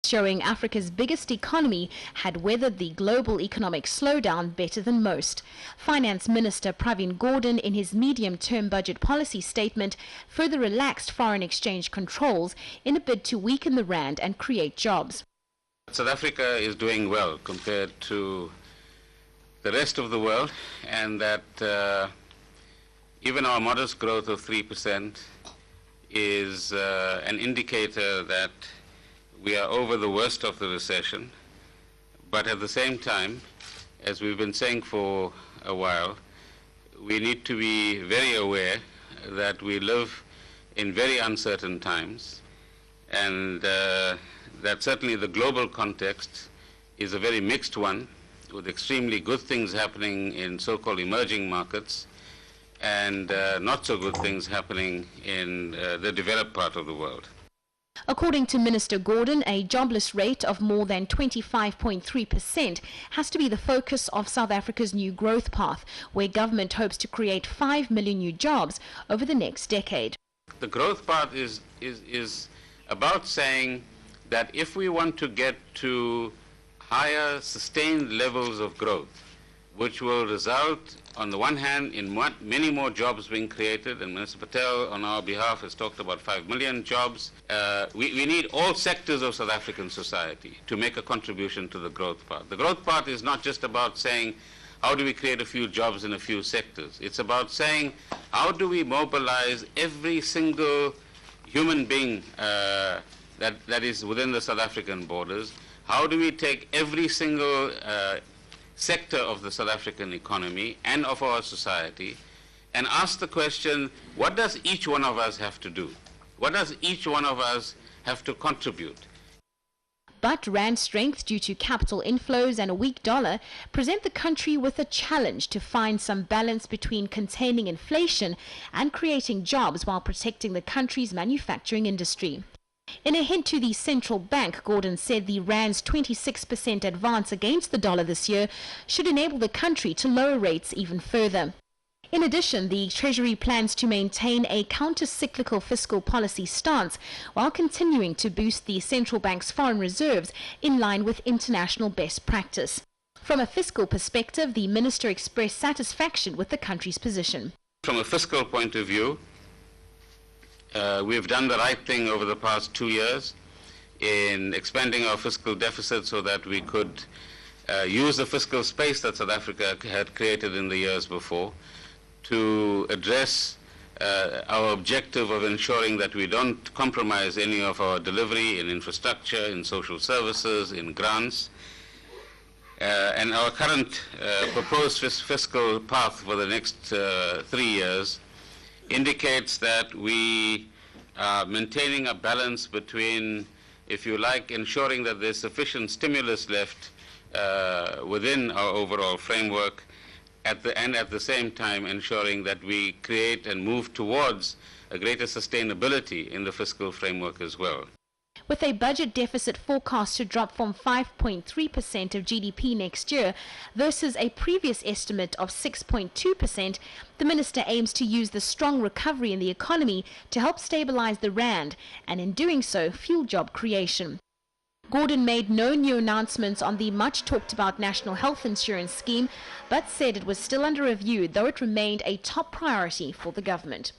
showing Africa's biggest economy had weathered the global economic slowdown better than most. Finance Minister Pravin Gordhan, in his medium-term budget policy statement, further relaxed foreign exchange controls in a bid to weaken the rand and create jobs. South Africa is doing well compared to the rest of the world, and that even our modest growth of 3% is an indicator that we are over the worst of the recession. But at the same time, as we've been saying for a while, we need to be very aware that we live in very uncertain times, and that certainly the global context is a very mixed one, with extremely good things happening in so-called emerging markets and not so good things happening in the developed part of the world. According to Minister Gordhan, a jobless rate of more than 25.3% has to be the focus of South Africa's new growth path, where government hopes to create 5 million new jobs over the next decade. The growth path is about saying that if we want to get to higher sustained levels of growth, which will result, on the one hand, in many more jobs being created, and Minister Patel on our behalf has talked about 5 million jobs. We need all sectors of South African society to make a contribution to the growth path. The growth path is not just about saying, how do we create a few jobs in a few sectors? It's about saying, how do we mobilize every single human being that is within the South African borders? How do we take every single sector of the South African economy and of our society and ask the question, what does each one of us have to do? What does each one of us have to contribute? But rand strength due to capital inflows and a weak dollar present the country with a challenge to find some balance between containing inflation and creating jobs while protecting the country's manufacturing industry. In a hint to the central bank, Gordhan said the rand's 26% advance against the dollar this year should enable the country to lower rates even further. In addition, the Treasury plans to maintain a counter-cyclical fiscal policy stance while continuing to boost the central bank's foreign reserves in line with international best practice. From a fiscal perspective, the minister expressed satisfaction with the country's position. From a fiscal point of view, we've done the right thing over the past 2 years in expanding our fiscal deficit so that we could use the fiscal space that South Africa had created in the years before to address our objective of ensuring that we don't compromise any of our delivery in infrastructure, in social services, in grants. And our current proposed fiscal path for the next 3 years indicates that we are maintaining a balance between, if you like, ensuring that there's sufficient stimulus left within our overall framework, at the same time ensuring that we create and move towards a greater sustainability in the fiscal framework as well. With a budget deficit forecast to drop from 5.3% of GDP next year versus a previous estimate of 6.2%, the minister aims to use the strong recovery in the economy to help stabilize the rand and, in doing so, fuel job creation. Gordhan made no new announcements on the much-talked-about national health insurance scheme, but said it was still under review, though it remained a top priority for the government.